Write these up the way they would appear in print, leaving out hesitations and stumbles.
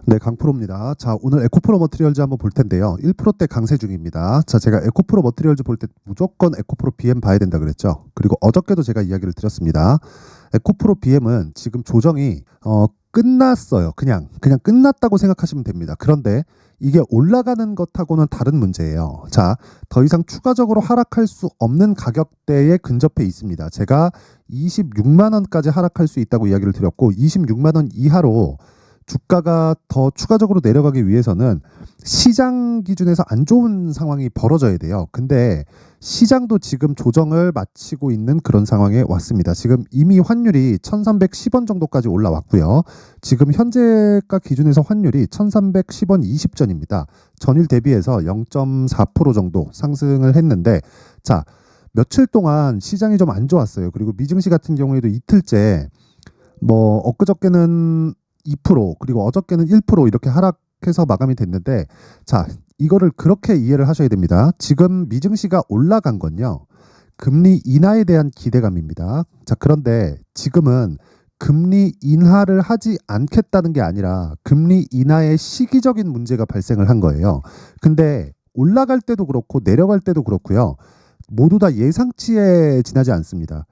네, 강프로입니다. 자, 오늘 에코프로 머티리얼즈 한번 볼 텐데요. 1%대 강세 중입니다. 자, 제가 에코프로 머티리얼즈 볼 때 무조건 에코프로 BM 봐야 된다 그랬죠. 그리고 어저께도 제가 이야기를 드렸습니다. 에코프로 BM은 지금 조정이 끝났어요. 그냥 끝났다고 생각하시면 됩니다. 그런데 이게 올라가는 것하고는 다른 문제예요. 자, 더 이상 추가적으로 하락할 수 없는 가격대에 근접해 있습니다. 제가 26만 원까지 하락할 수 있다고 이야기를 드렸고 26만 원 이하로 주가가 더 추가적으로 내려가기 위해서는 시장 기준에서 안 좋은 상황이 벌어져야 돼요. 근데 시장도 지금 조정을 마치고 있는 그런 상황에 왔습니다. 지금 이미 환율이 1310원 정도까지 올라왔고요. 지금 현재가 기준에서 환율이 1310원 20전입니다. 전일 대비해서 0.4% 정도 상승을 했는데, 자, 며칠 동안 시장이 좀 안 좋았어요. 그리고 미증시 같은 경우에도 이틀째 엊그저께는 2% 그리고 어저께는 1% 이렇게 하락해서 마감이 됐는데, 자, 이거를 그렇게 이해를 하셔야 됩니다. 지금 미증시가 올라간 건요, 금리 인하에 대한 기대감입니다. 자, 그런데 지금은 금리 인하를 하지 않겠다는 게 아니라 금리 인하의 시기적인 문제가 발생을 한 거예요. 근데 올라갈 때도 그렇고 내려갈 때도 그렇고요, 모두 다 예상치에 지나지 않습니다.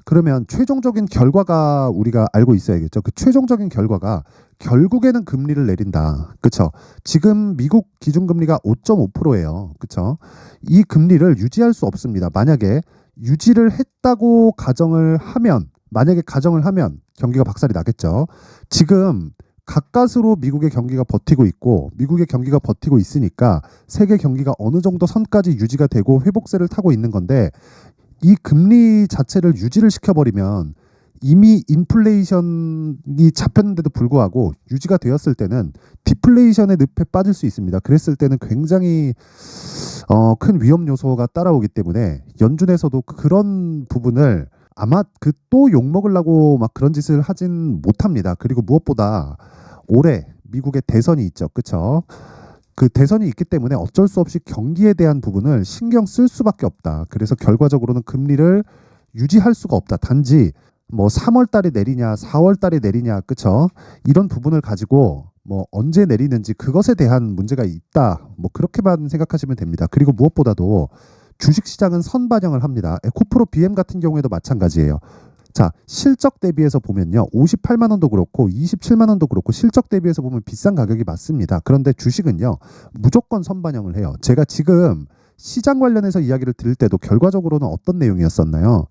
그러면 최종적인 결과가 우리가 알고 있어야겠죠. 그 최종적인 결과가 결국에는 금리를 내린다. 그렇죠? 지금 미국 기준금리가 5.5%예요. 그렇죠? 이 금리를 유지할 수 없습니다. 만약에 유지를 했다고 만약에 가정을 하면 경기가 박살이 나겠죠. 지금 가까스로 미국의 경기가 버티고 있고, 미국의 경기가 버티고 있으니까 세계 경기가 어느 정도 선까지 유지가 되고 회복세를 타고 있는 건데, 이 금리 자체를 유지를 시켜버리면 이미 인플레이션이 잡혔는데도 불구하고 유지가 되었을 때는 디플레이션의 늪에 빠질 수 있습니다. 그랬을 때는 굉장히 큰 위험 요소가 따라오기 때문에 연준에서도 그런 부분을 아마 또 욕먹으려고 막 그런 짓을 하진 못합니다. 그리고 무엇보다 올해 미국의 대선이 있죠. 그렇죠? 그 대선이 있기 때문에 어쩔 수 없이 경기에 대한 부분을 신경 쓸 수밖에 없다. 그래서 결과적으로는 금리를 유지할 수가 없다. 단지 3월 달에 내리냐 4월 달에 내리냐, 그쵸? 이런 부분을 가지고 언제 내리는지 그것에 대한 문제가 있다. 그렇게만 생각하시면 됩니다. 그리고 무엇보다도 주식시장은 선반영을 합니다. 에코프로 BM 같은 경우에도 마찬가지예요. 자, 실적 대비해서 보면요, 58만 원도 그렇고 27만 원도 그렇고 실적 대비해서 보면 비싼 가격이 맞습니다. 그런데 주식은요, 무조건 선반영을 해요. 제가 지금 시장 관련해서 이야기를 드릴 때도 결과적으로는 어떤 내용이었었나요?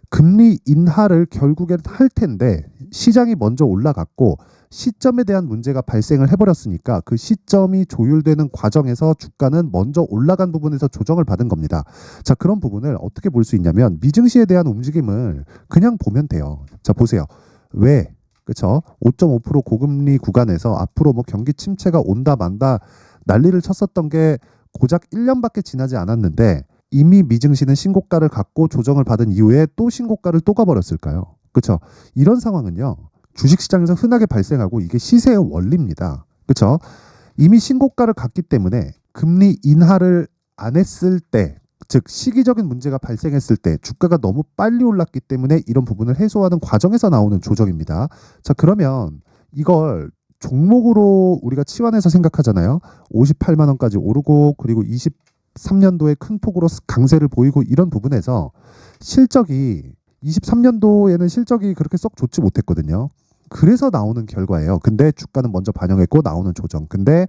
금리 인하를 결국엔 할 텐데 시장이 먼저 올라갔고 시점에 대한 문제가 발생을 해버렸으니까 그 시점이 조율되는 과정에서 주가는 먼저 올라간 부분에서 조정을 받은 겁니다. 자, 그런 부분을 어떻게 볼 수 있냐면 미증시에 대한 움직임을 그냥 보면 돼요. 자, 보세요. 왜? 그쵸? 5.5% 고금리 구간에서 앞으로 경기 침체가 온다 만다 난리를 쳤었던 게 고작 1년밖에 지나지 않았는데 이미 미증시는 신고가를 갖고 조정을 받은 이후에 또 신고가를 또 가버렸을까요? 그렇죠? 이런 상황은요, 주식시장에서 흔하게 발생하고 이게 시세의 원리입니다. 그렇죠? 이미 신고가를 갔기 때문에 금리 인하를 안 했을 때, 즉 시기적인 문제가 발생했을 때 주가가 너무 빨리 올랐기 때문에 이런 부분을 해소하는 과정에서 나오는 조정입니다. 자, 그러면 이걸 종목으로 우리가 치환해서 생각하잖아요. 58만 원까지 오르고 그리고 23년도에 큰 폭으로 강세를 보이고 이런 부분에서 실적이 23년도에는 실적이 그렇게 썩 좋지 못했거든요. 그래서 나오는 결과예요. 근데 주가는 먼저 반영했고 나오는 조정. 근데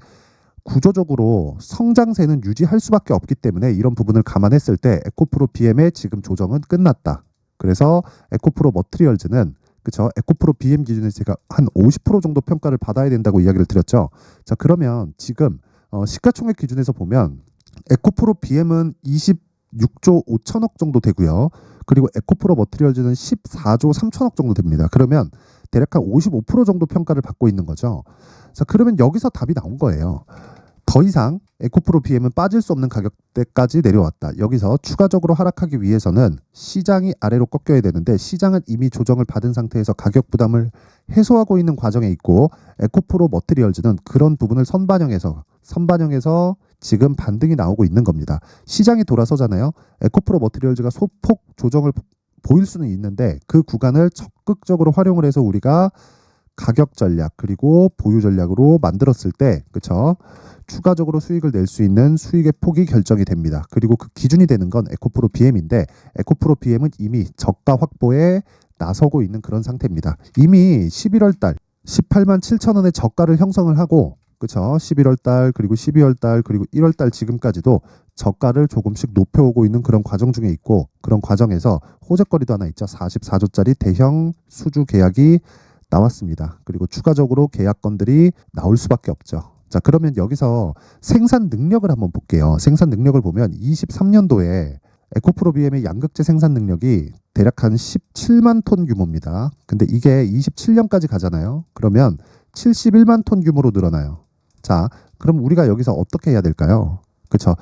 구조적으로 성장세는 유지할 수밖에 없기 때문에 이런 부분을 감안했을 때 에코프로 BM의 지금 조정은 끝났다. 그래서 에코프로 머티리얼즈는, 그쵸, 에코프로 BM 기준에서 제가 한 50% 정도 평가를 받아야 된다고 이야기를 드렸죠. 자, 그러면 지금 시가총액 기준에서 보면 에코프로 BM은 26조 5천억 정도 되고요. 그리고 에코프로 머티리얼즈는 14조 3천억 정도 됩니다. 그러면 대략 한 55% 정도 평가를 받고 있는 거죠. 자, 그러면 여기서 답이 나온 거예요. 더 이상 에코프로 BM은 빠질 수 없는 가격대까지 내려왔다. 여기서 추가적으로 하락하기 위해서는 시장이 아래로 꺾여야 되는데 시장은 이미 조정을 받은 상태에서 가격 부담을 해소하고 있는 과정에 있고, 에코프로 머티리얼즈는 그런 부분을 선반영해서 지금 반등이 나오고 있는 겁니다. 시장이 돌아서잖아요. 에코프로 머티리얼즈가 소폭 조정을 보일 수는 있는데 그 구간을 적극적으로 활용을 해서 우리가 가격 전략 그리고 보유 전략으로 만들었을 때 그쵸? 추가적으로 수익을 낼 수 있는 수익의 폭이 결정이 됩니다. 그리고 그 기준이 되는 건 에코프로 BM인데 에코프로 BM은 이미 저가 확보에 나서고 있는 그런 상태입니다. 이미 11월 달 18만 7천 원의 저가를 형성을 하고 그쵸? 11월 달 그리고 12월 달 그리고 1월 달 지금까지도 저가를 조금씩 높여오고 있는 그런 과정 중에 있고 그런 과정에서 호재거리도 하나 있죠. 44조짜리 대형 수주 계약이 나왔습니다. 그리고 추가적으로 계약건들이 나올 수밖에 없죠. 자, 그러면 여기서 생산 능력을 한번 볼게요. 생산 능력을 보면 23년도에 에코프로 BM의 양극재 생산 능력이 대략 한 17만 톤 규모입니다. 근데 이게 27년까지 가잖아요. 그러면 71만 톤 규모로 늘어나요. 자, 그럼 우리가 여기서 어떻게 해야 될까요? 그렇죠.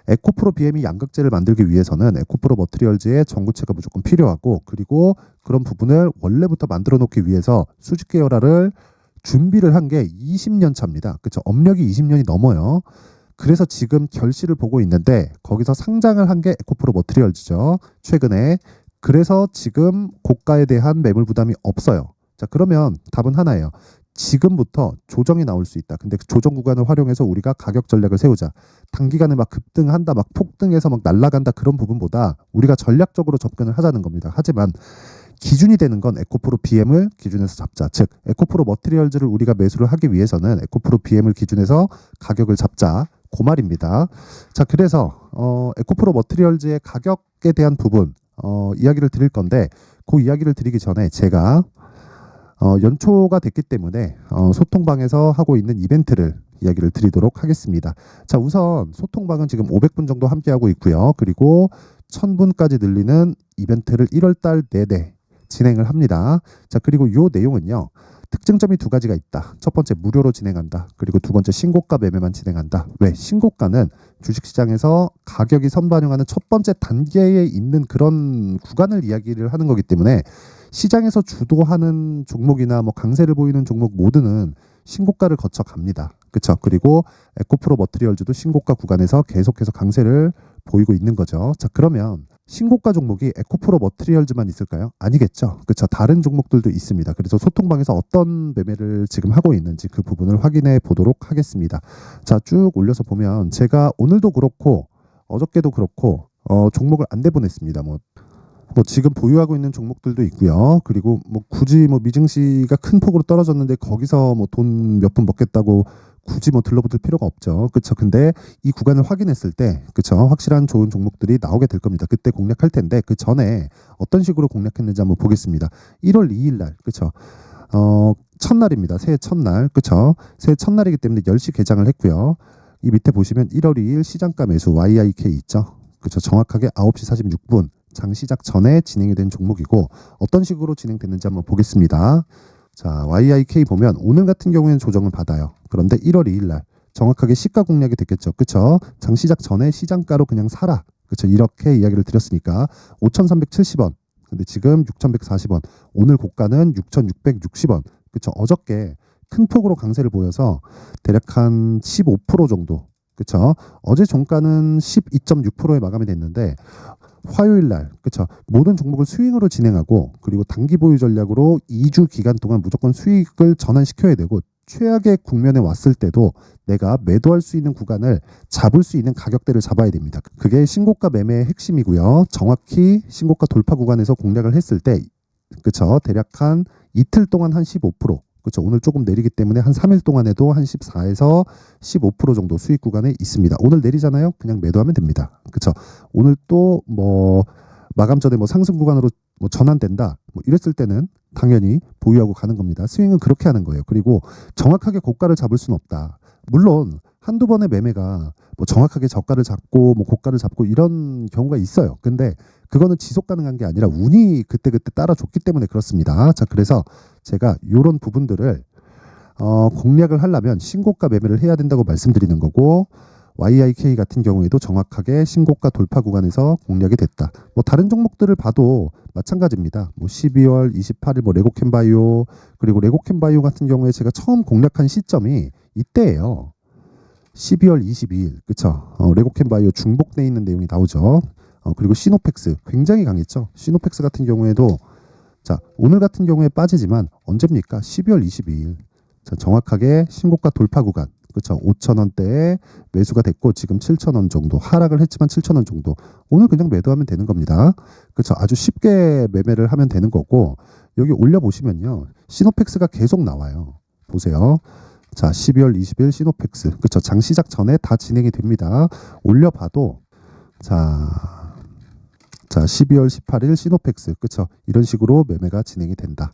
에코프로 BM이 양극재를 만들기 위해서는 에코프로 머티리얼즈의 전구체가 무조건 필요하고 그리고 그런 부분을 원래부터 만들어 놓기 위해서 수직 계열화를 준비를 한 게 20년 차입니다. 그렇죠. 업력이 20년이 넘어요. 그래서 지금 결실을 보고 있는데 거기서 상장을 한 게 에코프로 머티리얼즈죠. 최근에. 그래서 지금 고가에 대한 매물 부담이 없어요. 자, 그러면 답은 하나예요. 지금부터 조정이 나올 수 있다. 근데 그 조정 구간을 활용해서 우리가 가격 전략을 세우자. 단기간에 막 급등한다, 막 폭등해서 막 날아간다 그런 부분보다 우리가 전략적으로 접근을 하자는 겁니다. 하지만 기준이 되는 건 에코프로 BM을 기준에서 잡자. 즉 에코프로 머티리얼즈를 우리가 매수를 하기 위해서는 에코프로 BM을 기준해서 가격을 잡자. 그 말입니다. 자, 그래서 에코프로 머티리얼즈의 가격에 대한 부분 이야기를 드릴 건데 그 이야기를 드리기 전에 제가 연초가 됐기 때문에 소통방에서 하고 있는 이벤트를 이야기를 드리도록 하겠습니다. 자, 우선 소통방은 지금 500분 정도 함께하고 있고요. 그리고 1000분까지 늘리는 이벤트를 1월달 내내 진행을 합니다. 자, 그리고 이 내용은요. 특징점이 두 가지가 있다. 첫 번째 무료로 진행한다. 그리고 두 번째 신고가 매매만 진행한다. 왜? 신고가는 주식시장에서 가격이 선반영하는 첫 번째 단계에 있는 그런 구간을 이야기를 하는 거기 때문에 시장에서 주도하는 종목이나 뭐 강세를 보이는 종목 모두는 신고가를 거쳐 갑니다. 그렇죠? 그리고 에코프로 머티리얼즈도 신고가 구간에서 계속해서 강세를 보이고 있는 거죠. 자, 그러면 신고가 종목이 에코프로 머티리얼즈만 있을까요? 아니겠죠. 그렇죠. 다른 종목들도 있습니다. 그래서 소통방에서 어떤 매매를 지금 하고 있는지 그 부분을 확인해 보도록 하겠습니다. 자, 쭉 올려서 보면 제가 오늘도 그렇고 어저께도 그렇고 종목을 안 내보냈습니다. 뭐 지금 보유하고 있는 종목들도 있고요. 그리고 뭐 굳이 뭐 미증시가 큰 폭으로 떨어졌는데 거기서 뭐 돈 몇 푼 먹겠다고 굳이 뭐 들러붙을 필요가 없죠. 그렇죠. 근데 이 구간을 확인했을 때 그렇죠. 확실한 좋은 종목들이 나오게 될 겁니다. 그때 공략할 텐데 그 전에 어떤 식으로 공략했는지 한번 보겠습니다. 1월 2일 날 그렇죠. 첫날입니다. 새해 첫날 그렇죠. 새해 첫날이기 때문에 10시 개장을 했고요. 이 밑에 보시면 1월 2일 시장가 매수 YIK 있죠. 그렇죠. 정확하게 9시 46분 장 시작 전에 진행이 된 종목이고 어떤 식으로 진행됐는지 한번 보겠습니다. 자, YIK 보면 오늘 같은 경우에는 조정을 받아요. 그런데 1월 2일 날 정확하게 시가 공략이 됐겠죠. 그렇죠? 장 시작 전에 시장가로 그냥 사라. 그렇죠? 이렇게 이야기를 드렸으니까 5,370원. 근데 지금 6,140원. 오늘 고가는 6,660원. 그렇죠? 어저께 큰 폭으로 강세를 보여서 대략 한 15% 정도. 그렇죠? 어제 종가는 12.6%에 마감이 됐는데 화요일 날 그렇죠. 모든 종목을 스윙으로 진행하고 그리고 단기 보유 전략으로 2주 기간 동안 무조건 수익을 전환시켜야 되고 최악의 국면에 왔을 때도 내가 매도할 수 있는 구간을 잡을 수 있는 가격대를 잡아야 됩니다. 그게 신고가 매매의 핵심이고요. 정확히 신고가 돌파 구간에서 공략을 했을 때 그렇죠. 대략 한 이틀 동안 한 15%. 그렇죠. 오늘 조금 내리기 때문에 한 3일 동안에도 한 14에서 15% 정도 수익 구간에 있습니다. 오늘 내리잖아요. 그냥 매도하면 됩니다. 그렇죠. 오늘 또 뭐 마감 전에 뭐 상승 구간으로 뭐 전환된다. 뭐 이랬을 때는 당연히 보유하고 가는 겁니다. 스윙은 그렇게 하는 거예요. 그리고 정확하게 고가를 잡을 수는 없다. 물론 한두 번의 매매가 뭐 정확하게 저가를 잡고 뭐 고가를 잡고 이런 경우가 있어요. 근데 그거는 지속 가능한 게 아니라 운이 그때그때 따라줬기 때문에 그렇습니다. 자, 그래서 제가 이런 부분들을 공략을 하려면 신고가 매매를 해야 된다고 말씀드리는 거고 YIK 같은 경우에도 정확하게 신고가 돌파 구간에서 공략이 됐다. 뭐 다른 종목들을 봐도 마찬가지입니다. 뭐 12월 28일 뭐 레고캠바이오 그리고 레고캠바이오 같은 경우에 제가 처음 공략한 시점이 이때예요. 12월 22일 그쵸? 레고캠바이오 중복돼 있는 내용이 나오죠. 그리고 시노펙스 굉장히 강했죠. 시노펙스 같은 경우에도 자, 오늘 같은 경우에 빠지지만 언제입니까? 12월 22일. 자, 정확하게 신고가 돌파 구간. 그렇죠. 5,000원대에 매수가 됐고 지금 7,000원 정도 하락을 했지만 7,000원 정도. 오늘 그냥 매도하면 되는 겁니다. 그렇죠. 아주 쉽게 매매를 하면 되는 거고 여기 올려 보시면요. 시노펙스가 계속 나와요. 보세요. 자, 12월 20일 시노펙스. 그렇죠. 장 시작 전에 다 진행이 됩니다. 올려 봐도 자, 12월 18일 시노펙스. 그렇죠. 이런 식으로 매매가 진행이 된다.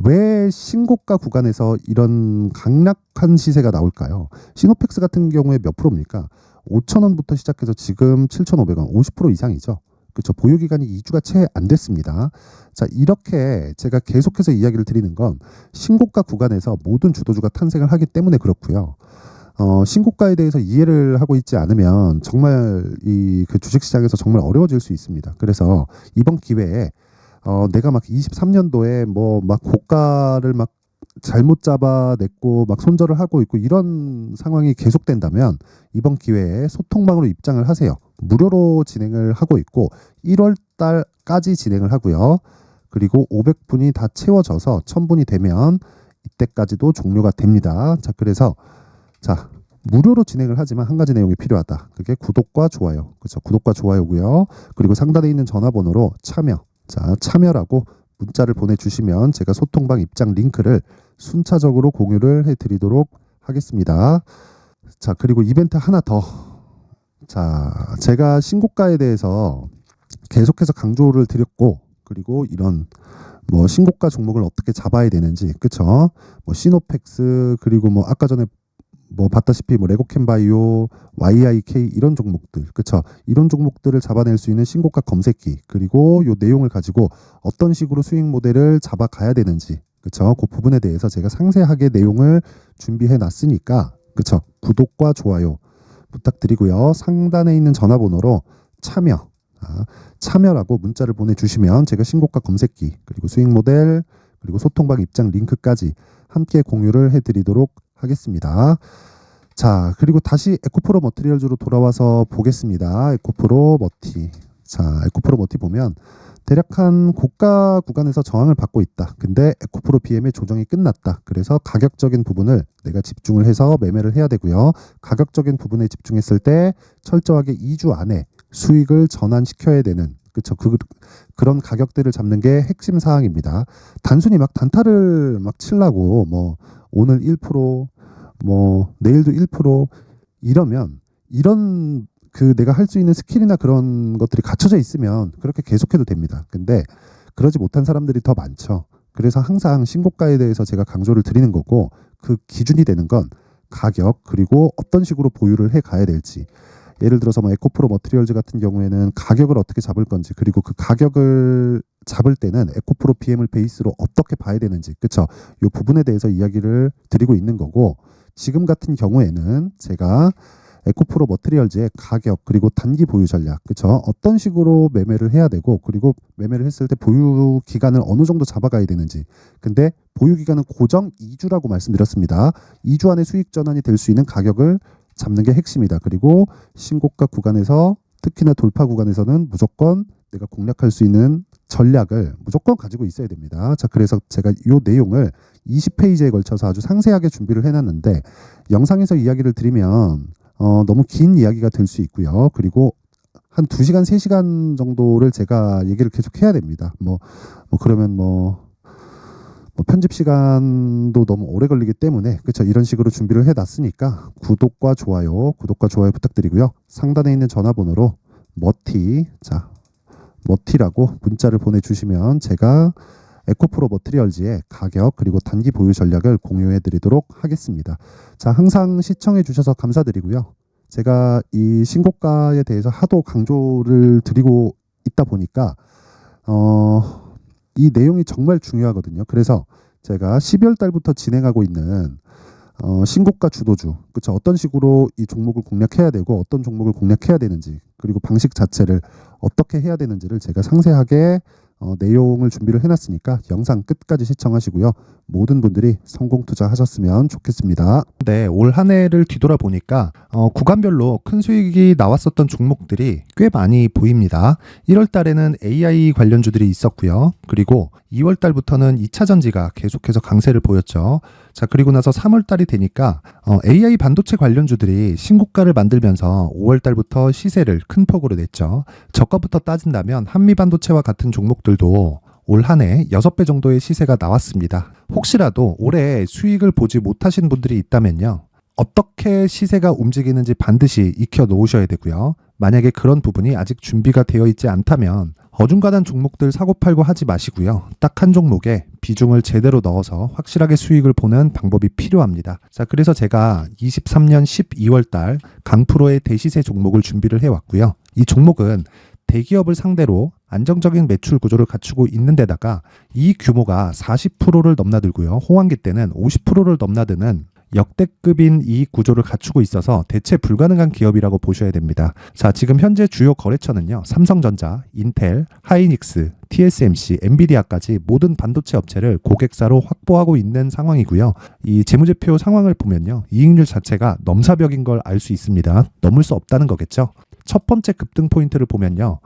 왜 신고가 구간에서 이런 강력한 시세가 나올까요? 시노펙스 같은 경우에 몇 프로입니까? 5,000원부터 시작해서 지금 7,500원, 50% 이상이죠. 그렇죠. 보유 기간이 2주가 채 안 됐습니다. 자, 이렇게 제가 계속해서 이야기를 드리는 건 신고가 구간에서 모든 주도주가 탄생을 하기 때문에 그렇고요. 신고가에 대해서 이해를 하고 있지 않으면 정말 이 그 주식시장에서 정말 어려워질 수 있습니다. 그래서 이번 기회에 내가 막 23년도에 뭐 막 고가를 막 잘못 잡아냈고 막 손절을 하고 있고 이런 상황이 계속된다면 이번 기회에 소통방으로 입장을 하세요. 무료로 진행을 하고 있고 1월 달까지 진행을 하고요. 그리고 500분이 다 채워져서 1000분이 되면 이때까지도 종료가 됩니다. 자, 그래서 자, 무료로 진행을 하지만 한 가지 내용이 필요하다. 그게 구독과 좋아요. 그렇죠. 구독과 좋아요고요. 그리고 상단에 있는 전화번호로 참여. 자, 참여라고 문자를 보내주시면 제가 소통방 입장 링크를 순차적으로 공유를 해드리도록 하겠습니다. 자, 그리고 이벤트 하나 더. 자, 제가 신고가에 대해서 계속해서 강조를 드렸고, 그리고 이런 뭐 신고가 종목을 어떻게 잡아야 되는지, 그쵸? 뭐 시노펙스, 그리고 뭐 아까 전에 뭐 봤다시피 뭐 레고캠바이오, YIK 이런 종목들, 그쵸? 이런 종목들을 잡아낼 수 있는 신고가 검색기, 그리고 요 내용을 가지고 어떤 식으로 수익 모델을 잡아가야 되는지, 그쵸? 그 부분에 대해서 제가 상세하게 내용을 준비해 놨으니까, 그쵸? 구독과 좋아요 부탁드리고요. 상단에 있는 전화번호로 참여라고 문자를 보내주시면 제가 신고가 검색기, 그리고 수익 모델, 그리고 소통방 입장 링크까지 함께 공유를 해드리도록 하겠습니다. 자, 그리고 다시 에코프로 머티리얼즈로 돌아와서 보겠습니다. 에코프로 머티. 자, 에코프로 머티 보면 대략 한 고가 구간에서 저항을 받고 있다. 근데 에코프로 BM의 조정이 끝났다. 그래서 가격적인 부분을 내가 집중을 해서 매매를 해야 되고요. 가격적인 부분에 집중했을 때 철저하게 2주 안에 수익을 전환시켜야 되는, 그렇죠. 그런 가격대를 잡는 게 핵심 사항입니다. 단순히 막 단타를 막 치려고 뭐 오늘 1%, 뭐 내일도 1% 이러면 이런 그 내가 할 수 있는 스킬이나 그런 것들이 갖춰져 있으면 그렇게 계속해도 됩니다. 근데 그러지 못한 사람들이 더 많죠. 그래서 항상 신고가에 대해서 제가 강조를 드리는 거고 그 기준이 되는 건 가격 그리고 어떤 식으로 보유를 해 가야 될지. 예를 들어서 뭐 에코프로 머티리얼즈 같은 경우에는 가격을 어떻게 잡을 건지 그리고 그 가격을 잡을 때는 에코프로 BM을 베이스로 어떻게 봐야 되는지, 그쵸? 이 부분에 대해서 이야기를 드리고 있는 거고 지금 같은 경우에는 제가 에코프로 머티리얼즈의 가격 그리고 단기 보유 전략, 그쵸? 어떤 식으로 매매를 해야 되고 그리고 매매를 했을 때 보유 기간을 어느 정도 잡아가야 되는지. 근데 보유 기간은 고정 2주라고 말씀드렸습니다. 2주 안에 수익 전환이 될 수 있는 가격을 잡는 게 핵심이다. 그리고 신고가 구간에서 특히나 돌파 구간에서는 무조건 내가 공략할 수 있는 전략을 무조건 가지고 있어야 됩니다. 자, 그래서 제가 이 내용을 20페이지에 걸쳐서 아주 상세하게 준비를 해놨는데 영상에서 이야기를 드리면 너무 긴 이야기가 될 수 있고요. 그리고 한 2시간, 3시간 정도를 제가 얘기를 계속 해야 됩니다. 그러면 편집 시간도 너무 오래 걸리기 때문에 그렇죠. 이런 식으로 준비를 해놨으니까 구독과 좋아요 부탁드리고요. 상단에 있는 전화번호로 머티라고 문자를 보내주시면 제가 에코프로 머티리얼즈의 가격 그리고 단기 보유 전략을 공유해 드리도록 하겠습니다. 자, 항상 시청해 주셔서 감사드리고요. 제가 이 신고가에 대해서 하도 강조를 드리고 있다 보니까 이 내용이 정말 중요하거든요. 그래서 제가 12월 달부터 진행하고 있는 신고가 주도주, 그렇죠? 어떤 식으로 이 종목을 공략해야 되고 어떤 종목을 공략해야 되는지 그리고 방식 자체를 어떻게 해야 되는지를 제가 상세하게 내용을 준비를 해놨으니까 영상 끝까지 시청하시고요. 모든 분들이 성공 투자하셨으면 좋겠습니다. 네, 올 한 해를 뒤돌아보니까 구간별로 큰 수익이 나왔었던 종목들이 꽤 많이 보입니다. 1월 달에는 AI 관련주들이 있었고요. 그리고 2월 달부터는 2차 전지가 계속해서 강세를 보였죠. 자, 그리고 나서 3월 달이 되니까 AI 반도체 관련주들이 신고가를 만들면서 5월 달부터 시세를 큰 폭으로 냈죠. 저가부터 따진다면 한미 반도체와 같은 종목들도 올 한 해 6배 정도의 시세가 나왔습니다. 혹시라도 올해 수익을 보지 못하신 분들이 있다면요. 어떻게 시세가 움직이는지 반드시 익혀 놓으셔야 되고요. 만약에 그런 부분이 아직 준비가 되어 있지 않다면 어중간한 종목들 사고팔고 하지 마시고요. 딱 한 종목에 비중을 제대로 넣어서 확실하게 수익을 보는 방법이 필요합니다. 자, 그래서 제가 23년 12월 달 강프로의 대시세 종목을 준비를 해왔고요. 이 종목은 대기업을 상대로 안정적인 매출 구조를 갖추고 있는 데다가 이 규모가 40%를 넘나들고요. 호황기 때는 50%를 넘나드는 역대급인 이익 구조를 갖추고 있어서 대체 불가능한 기업이라고 보셔야 됩니다. 자, 지금 현재 주요 거래처는요. 삼성전자, 인텔, 하이닉스, TSMC, 엔비디아까지 모든 반도체 업체를 고객사로 확보하고 있는 상황이고요. 이 재무제표 상황을 보면요. 이익률 자체가 넘사벽인 걸 알 수 있습니다. 넘을 수 없다는 거겠죠. 첫 번째 급등 포인트를 보면요.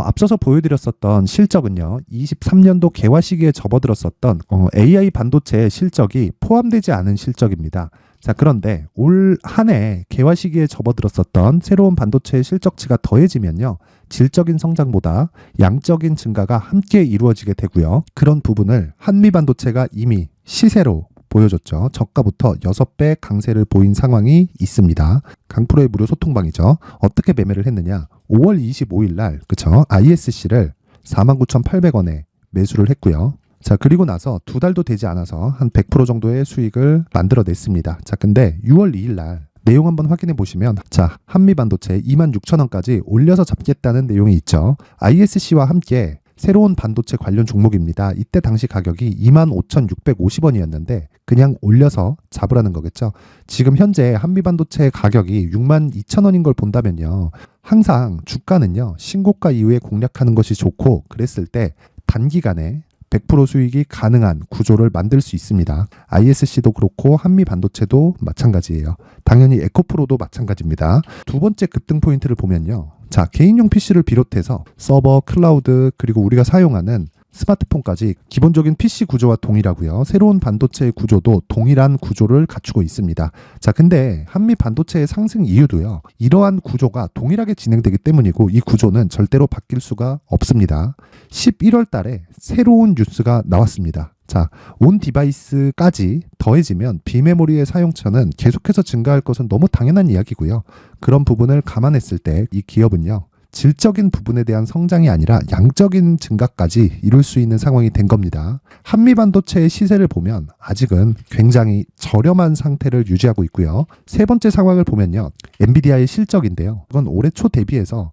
앞서서 보여드렸었던 실적은요. 23년도 개화 시기에 접어들었었던 AI 반도체 실적이 포함되지 않은 실적입니다. 자, 그런데 올 한 해 개화 시기에 접어들었었던 새로운 반도체 실적치가 더해지면요. 질적인 성장보다 양적인 증가가 함께 이루어지게 되고요. 그런 부분을 한미 반도체가 이미 시세로 보여줬죠. 저가부터 6배 강세를 보인 상황이 있습니다. 강프로의 무료 소통방이죠. 어떻게 매매를 했느냐. 5월 25일 날 그쵸? ISC를 49,800원에 매수를 했고요. 자, 그리고 나서 2달도 되지 않아서 한 100% 정도의 수익을 만들어냈습니다. 자, 근데 6월 2일 날 내용 한번 확인해 보시면 자, 한미반도체 26,000원까지 올려서 잡겠다는 내용이 있죠. ISC와 함께 새로운 반도체 관련 종목입니다. 이때 당시 가격이 25,650원이었는데 그냥 올려서 잡으라는 거겠죠. 지금 현재 한미반도체 가격이 62,000원인 걸 본다면요. 항상 주가는요. 신고가 이후에 공략하는 것이 좋고 그랬을 때 단기간에 100% 수익이 가능한 구조를 만들 수 있습니다. ISC도 그렇고 한미반도체도 마찬가지예요. 당연히 에코프로도 마찬가지입니다. 두 번째 급등 포인트를 보면요. 자, 개인용 PC를 비롯해서 서버, 클라우드, 그리고 우리가 사용하는 스마트폰까지 기본적인 PC 구조와 동일하고요. 새로운 반도체의 구조도 동일한 구조를 갖추고 있습니다. 자, 근데 한미 반도체의 상승 이유도요. 이러한 구조가 동일하게 진행되기 때문이고 이 구조는 절대로 바뀔 수가 없습니다. 11월 달에 새로운 뉴스가 나왔습니다. 자, 온 디바이스까지 더해지면 비메모리의 사용처는 계속해서 증가할 것은 너무 당연한 이야기고요. 그런 부분을 감안했을 때 이 기업은요. 질적인 부분에 대한 성장이 아니라 양적인 증가까지 이룰 수 있는 상황이 된 겁니다. 한미반도체의 시세를 보면 아직은 굉장히 저렴한 상태를 유지하고 있고요. 세 번째 상황을 보면요. 엔비디아의 실적인데요. 이건 올해 초 대비해서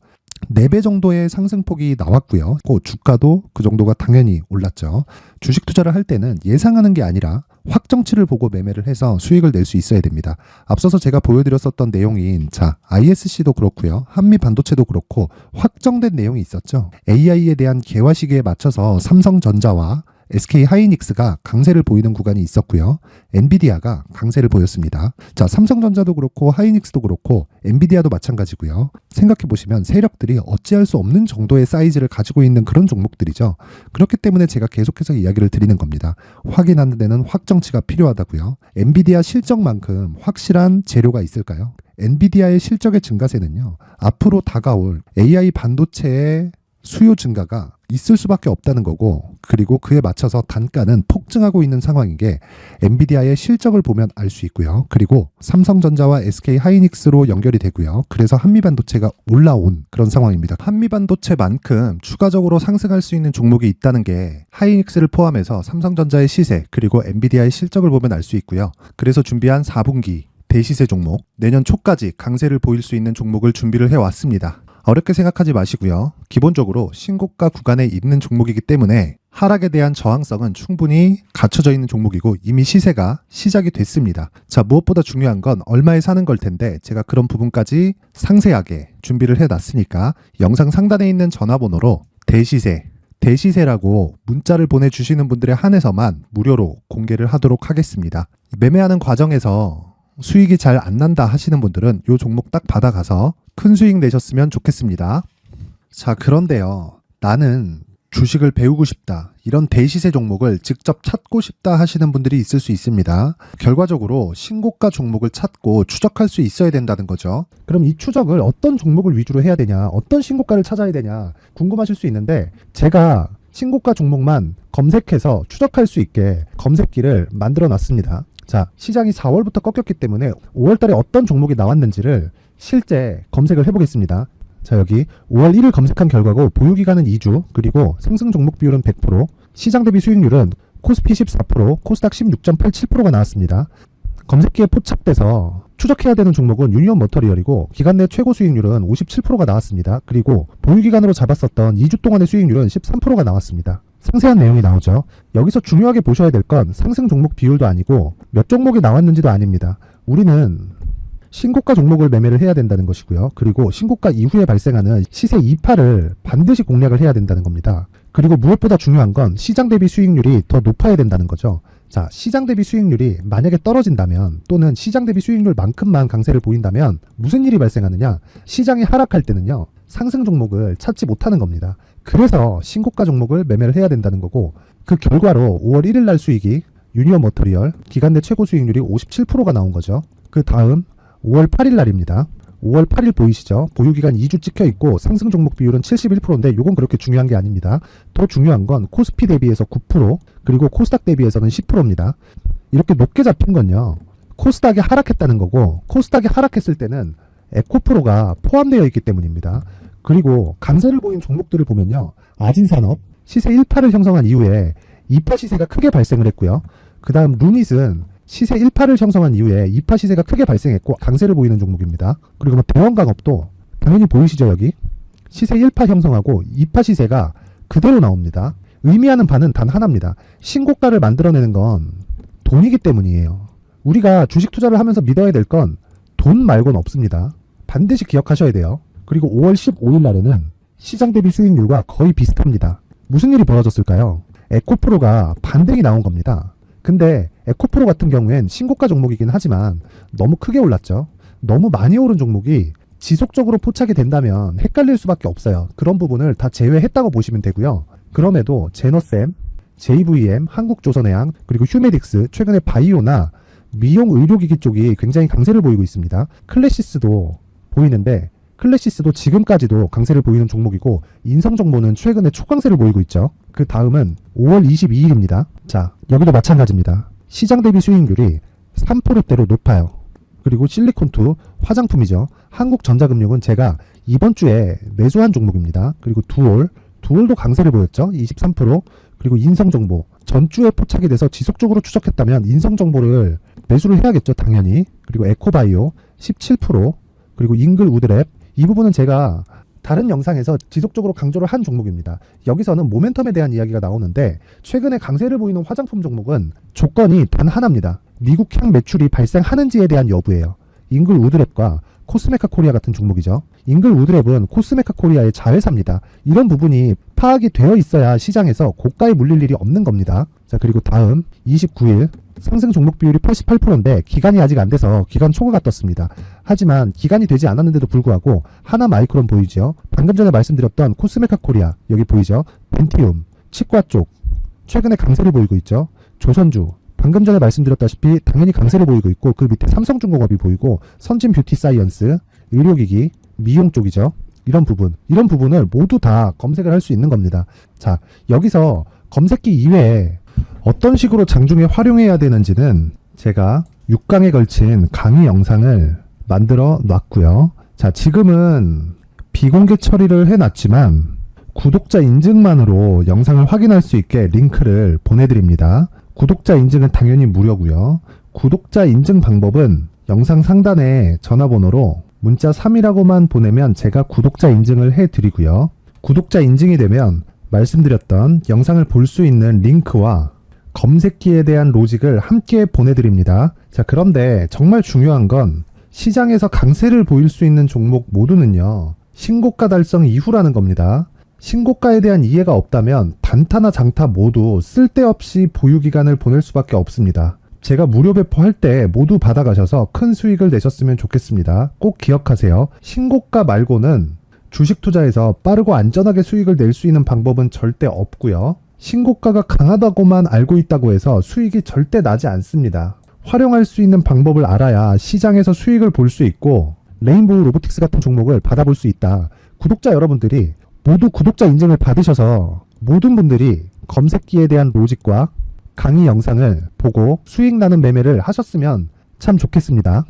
4배 정도의 상승폭이 나왔고요. 주가도 그 정도가 당연히 올랐죠. 주식 투자를 할 때는 예상하는 게 아니라 확정치를 보고 매매를 해서 수익을 낼 수 있어야 됩니다. 앞서서 제가 보여드렸었던 내용인 자, ISC도 그렇고요. 한미 반도체도 그렇고 확정된 내용이 있었죠. AI에 대한 개화 시기에 맞춰서 삼성전자와 SK 하이닉스가 강세를 보이는 구간이 있었고요. 엔비디아가 강세를 보였습니다. 자, 삼성전자도 그렇고 하이닉스도 그렇고 엔비디아도 마찬가지고요. 생각해 보시면 세력들이 어찌할 수 없는 정도의 사이즈를 가지고 있는 그런 종목들이죠. 그렇기 때문에 제가 계속해서 이야기를 드리는 겁니다. 확인하는 데는 확정치가 필요하다고요. 엔비디아 실적만큼 확실한 재료가 있을까요? 엔비디아의 실적의 증가세는요. 앞으로 다가올 AI 반도체의 수요 증가가 있을 수밖에 없다는 거고 그리고 그에 맞춰서 단가는 폭증하고 있는 상황인 게 엔비디아의 실적을 보면 알 수 있고요. 그리고 삼성전자와 SK 하이닉스로 연결이 되고요. 그래서 한미반도체가 올라온 그런 상황입니다. 한미반도체만큼 추가적으로 상승할 수 있는 종목이 있다는 게 하이닉스를 포함해서 삼성전자의 시세 그리고 엔비디아의 실적을 보면 알 수 있고요. 그래서 준비한 4분기 대시세 종목 내년 초까지 강세를 보일 수 있는 종목을 준비를 해왔습니다. 어렵게 생각하지 마시고요. 기본적으로 신고가 구간에 있는 종목이기 때문에 하락에 대한 저항성은 충분히 갖춰져 있는 종목이고 이미 시세가 시작이 됐습니다. 자, 무엇보다 중요한 건 얼마에 사는 걸 텐데 제가 그런 부분까지 상세하게 준비를 해놨으니까 영상 상단에 있는 전화번호로 대시세 대시세라고 문자를 보내주시는 분들에 한해서만 무료로 공개를 하도록 하겠습니다. 매매하는 과정에서 수익이 잘 안 난다 하시는 분들은 이 종목 딱 받아가서 큰 수익 내셨으면 좋겠습니다. 자, 그런데요, 나는 주식을 배우고 싶다, 이런 대시세 종목을 직접 찾고 싶다 하시는 분들이 있을 수 있습니다. 결과적으로 신고가 종목을 찾고 추적할 수 있어야 된다는 거죠. 그럼 이 추적을 어떤 종목을 위주로 해야 되냐, 어떤 신고가를 찾아야 되냐 궁금하실 수 있는데, 제가 신고가 종목만 검색해서 추적할 수 있게 검색기를 만들어 놨습니다. 자, 시장이 4월부터 꺾였기 때문에 5월 달에 어떤 종목이 나왔는지를 실제 검색을 해보겠습니다. 자, 여기 5월 1일 검색한 결과고 보유기간은 2주, 그리고 상승 종목 비율은 100%, 시장 대비 수익률은 코스피 14%, 코스닥 16.87%가 나왔습니다. 검색기에 포착돼서 추적해야 되는 종목은 유니온 머터리얼이고 기간 내 최고 수익률은 57%가 나왔습니다. 그리고 보유기간으로 잡았었던 2주 동안의 수익률은 13%가 나왔습니다. 상세한 내용이 나오죠. 여기서 중요하게 보셔야 될 건 상승 종목 비율도 아니고 몇 종목이 나왔는지도 아닙니다. 우리는 신고가 종목을 매매를 해야 된다는 것이고요. 그리고 신고가 이후에 발생하는 시세 이파를 반드시 공략을 해야 된다는 겁니다. 그리고 무엇보다 중요한 건 시장 대비 수익률이 더 높아야 된다는 거죠. 자, 시장 대비 수익률이 만약에 떨어진다면, 또는 시장 대비 수익률만큼만 강세를 보인다면 무슨 일이 발생하느냐? 시장이 하락할 때는요, 상승 종목을 찾지 못하는 겁니다. 그래서 신고가 종목을 매매를 해야 된다는 거고, 그 결과로 5월 1일 날 수익이 유니온 머터리얼 기간 내 최고 수익률이 57%가 나온 거죠. 그 다음 5월 8일 날입니다. 5월 8일 보이시죠? 보유기간 2주 찍혀 있고 상승 종목 비율은 71%인데 이건 그렇게 중요한 게 아닙니다. 더 중요한 건 코스피 대비해서 9%, 그리고 코스닥 대비해서는 10%입니다. 이렇게 높게 잡힌 건요, 코스닥이 하락했다는 거고, 코스닥이 하락했을 때는 에코프로가 포함되어 있기 때문입니다. 그리고 강세를 보인 종목들을 보면요, 아진산업 시세 1파를 형성한 이후에 2파 시세가 크게 발생을 했고요. 그 다음 루닛은 시세 1파를 형성한 이후에 2파 시세가 크게 발생했고 강세를 보이는 종목입니다. 그리고 대원강업도 당연히 보이시죠? 여기 시세 1파 형성하고 2파 시세가 그대로 나옵니다. 의미하는 바는 단 하나입니다. 신고가를 만들어내는 건 돈이기 때문이에요. 우리가 주식 투자를 하면서 믿어야 될 건 돈 말고는 없습니다. 반드시 기억하셔야 돼요. 그리고 5월 15일 날에는 시장 대비 수익률과 거의 비슷합니다. 무슨 일이 벌어졌을까요? 에코프로가 반등이 나온 겁니다. 근데 에코프로 같은 경우엔 신고가 종목이긴 하지만 너무 크게 올랐죠. 너무 많이 오른 종목이 지속적으로 포착이 된다면 헷갈릴 수밖에 없어요. 그런 부분을 다 제외했다고 보시면 되고요. 그럼에도 제너셈, JVM, 한국조선해양, 그리고 휴메딕스, 최근에 바이오나 미용 의료기기 쪽이 굉장히 강세를 보이고 있습니다. 클래시스도 보이는데, 클래시스도 지금까지도 강세를 보이는 종목이고, 인성정보는 최근에 초강세를 보이고 있죠. 그 다음은 5월 22일입니다. 자, 여기도 마찬가지입니다. 시장 대비 수익률이 3%대로 높아요. 그리고 실리콘2 화장품이죠. 한국전자금융은 제가 이번 주에 매수한 종목입니다. 그리고 두올도 강세를 보였죠. 23%. 그리고 인성정보 전주에 포착이 돼서 지속적으로 추적했다면 인성정보를 매수를 해야겠죠, 당연히. 그리고 에코바이오 17%. 그리고 잉글 우드랩, 이 부분은 제가 다른 영상에서 지속적으로 강조를 한 종목입니다. 여기서는 모멘텀에 대한 이야기가 나오는데, 최근에 강세를 보이는 화장품 종목은 조건이 단 하나입니다. 미국향 매출이 발생하는지에 대한 여부예요. 잉글 우드랩과 코스메카 코리아 같은 종목이죠. 잉글 우드랩은 코스메카 코리아의 자회사입니다. 이런 부분이 파악이 되어 있어야 시장에서 고가에 물릴 일이 없는 겁니다. 자, 그리고 다음 29일 상승 종목 비율이 88%인데 기간이 아직 안 돼서 기간 초과가 떴습니다. 하지만 기간이 되지 않았는데도 불구하고 하나 마이크론 보이죠. 방금 전에 말씀드렸던 코스메카 코리아 여기 보이죠. 벤티움, 치과 쪽 최근에 강세를 보이고 있죠. 조선주 방금 전에 말씀드렸다시피 당연히 강세를 보이고 있고, 그 밑에 삼성중공업이 보이고, 선진 뷰티 사이언스, 의료기기, 미용 쪽이죠. 이런 부분을 모두 다 검색을 할 수 있는 겁니다. 자, 여기서 검색기 이외에 어떤 식으로 장중에 활용해야 되는지는 제가 6강에 걸친 강의 영상을 만들어 놨고요. 자, 지금은 비공개 처리를 해놨지만 구독자 인증만으로 영상을 확인할 수 있게 링크를 보내드립니다. 구독자 인증은 당연히 무료고요. 구독자 인증 방법은 영상 상단에 전화번호로 문자 3이라고만 보내면 제가 구독자 인증을 해드리고요. 구독자 인증이 되면 말씀드렸던 영상을 볼 수 있는 링크와 검색기에 대한 로직을 함께 보내드립니다. 자, 그런데 정말 중요한 건 시장에서 강세를 보일 수 있는 종목 모두는요, 신고가 달성 이후라는 겁니다. 신고가에 대한 이해가 없다면 단타나 장타 모두 쓸데없이 보유기간을 보낼 수밖에 없습니다. 제가 무료 배포할 때 모두 받아가셔서 큰 수익을 내셨으면 좋겠습니다. 꼭 기억하세요. 신고가 말고는 주식 투자에서 빠르고 안전하게 수익을 낼 수 있는 방법은 절대 없고요. 신고가가 강하다고만 알고 있다고 해서 수익이 절대 나지 않습니다. 활용할 수 있는 방법을 알아야 시장에서 수익을 볼 수 있고 레인보우 로보틱스 같은 종목을 받아볼 수 있다. 구독자 여러분들이 모두 구독자 인증을 받으셔서 모든 분들이 검색기에 대한 로직과 강의 영상을 보고 수익 나는 매매를 하셨으면 참 좋겠습니다.